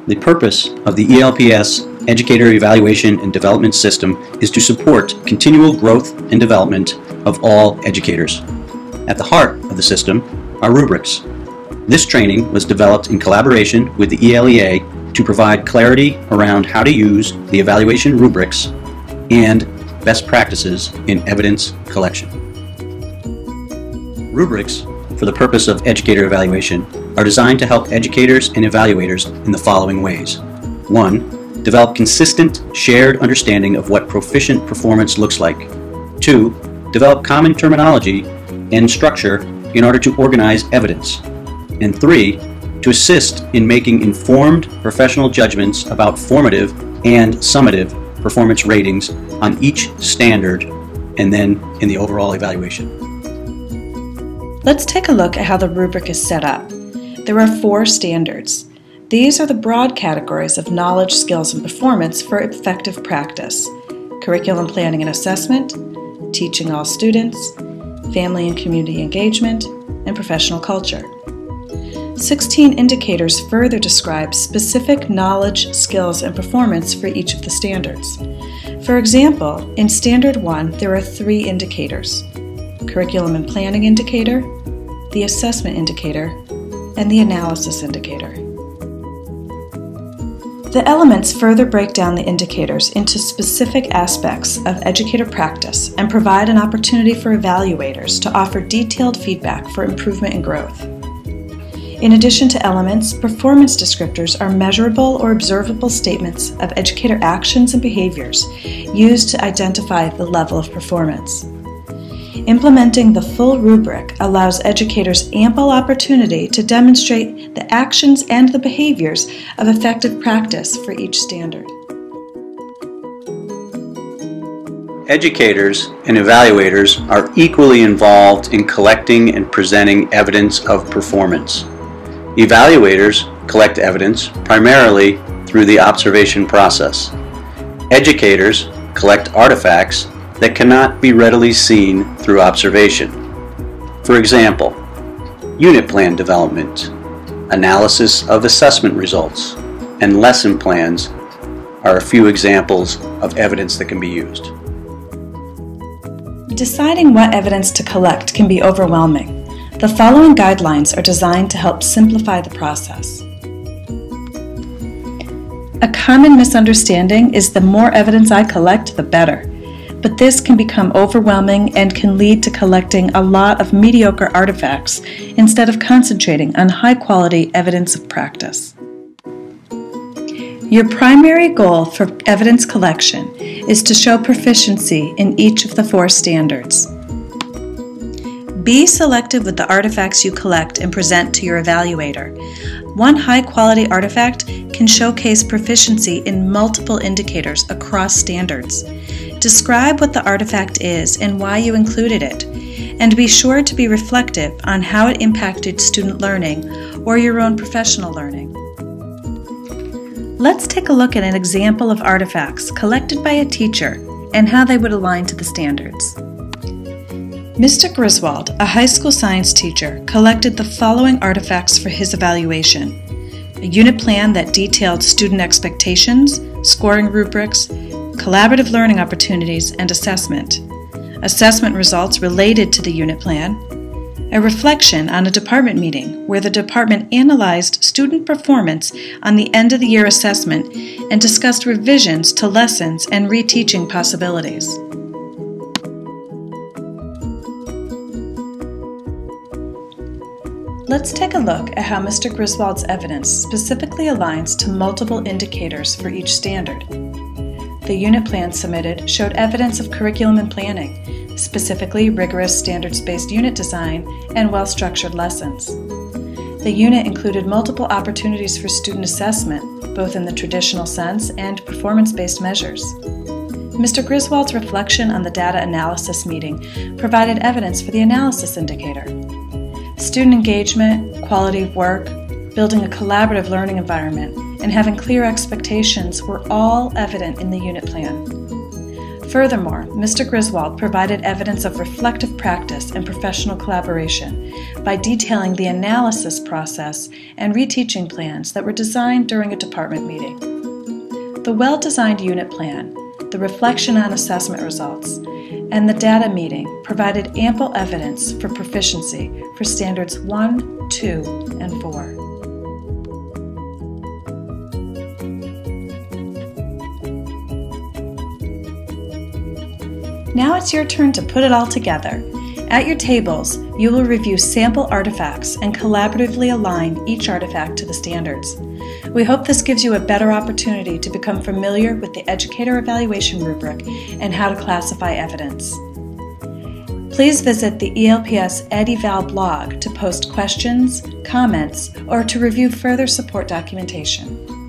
The purpose of the ELPS Educator Evaluation and Development System is to support continual growth and development of all educators. At the heart of the system are rubrics. This training was developed in collaboration with the ELEA to provide clarity around how to use the evaluation rubrics and best practices in evidence collection. Rubrics, for the purpose of educator evaluation, are designed to help educators and evaluators in the following ways. 1. Develop consistent, shared understanding of what proficient performance looks like. 2. Develop common terminology and structure in order to organize evidence. And 3. To assist in making informed professional judgments about formative and summative performance ratings on each standard and then in the overall evaluation. Let's take a look at how the rubric is set up. There are 4 standards. These are the broad categories of knowledge, skills, and performance for effective practice: curriculum planning and assessment, teaching all students, family and community engagement, and professional culture. 16 indicators further describe specific knowledge, skills, and performance for each of the standards. For example, in Standard 1, there are 3 indicators: curriculum and planning indicator, the assessment indicator, and the analysis indicator. The elements further break down the indicators into specific aspects of educator practice and provide an opportunity for evaluators to offer detailed feedback for improvement and growth. In addition to elements, performance descriptors are measurable or observable statements of educator actions and behaviors used to identify the level of performance. Implementing the full rubric allows educators ample opportunity to demonstrate the actions and the behaviors of effective practice for each standard. Educators and evaluators are equally involved in collecting and presenting evidence of performance. Evaluators collect evidence primarily through the observation process. Educators collect artifacts that cannot be readily seen through observation. For example, unit plan development, analysis of assessment results, and lesson plans are a few examples of evidence that can be used. Deciding what evidence to collect can be overwhelming. The following guidelines are designed to help simplify the process. A common misunderstanding is the more evidence I collect, the better. But this can become overwhelming and can lead to collecting a lot of mediocre artifacts instead of concentrating on high-quality evidence of practice. Your primary goal for evidence collection is to show proficiency in each of the 4 standards. Be selective with the artifacts you collect and present to your evaluator. One high-quality artifact can showcase proficiency in multiple indicators across standards. Describe what the artifact is and why you included it, and be sure to be reflective on how it impacted student learning or your own professional learning. Let's take a look at an example of artifacts collected by a teacher and how they would align to the standards. Mr. Griswold, a high school science teacher, collected the following artifacts for his evaluation: a unit plan that detailed student expectations, scoring rubrics, collaborative learning opportunities, and assessment results related to the unit plan, a reflection on a department meeting where the department analyzed student performance on the end-of-the-year assessment and discussed revisions to lessons and reteaching possibilities. Let's take a look at how Mr. Griswold's evidence specifically aligns to multiple indicators for each standard. The unit plan submitted showed evidence of curriculum and planning, specifically rigorous standards-based unit design and well-structured lessons. The unit included multiple opportunities for student assessment, both in the traditional sense and performance-based measures. Mr. Griswold's reflection on the data analysis meeting provided evidence for the analysis indicator. Student engagement, quality of work, building a collaborative learning environment, and having clear expectations were all evident in the unit plan. Furthermore, Mr. Griswold provided evidence of reflective practice and professional collaboration by detailing the analysis process and reteaching plans that were designed during a department meeting. The well-designed unit plan, the reflection on assessment results, and the data meeting provided ample evidence for proficiency for Standards 1, 2, and 4. Now it's your turn to put it all together. At your tables, you will review sample artifacts and collaboratively align each artifact to the standards. We hope this gives you a better opportunity to become familiar with the Educator evaluation rubric and how to classify evidence. Please visit the ELPS EdEval blog to post questions, comments, or to review further support documentation.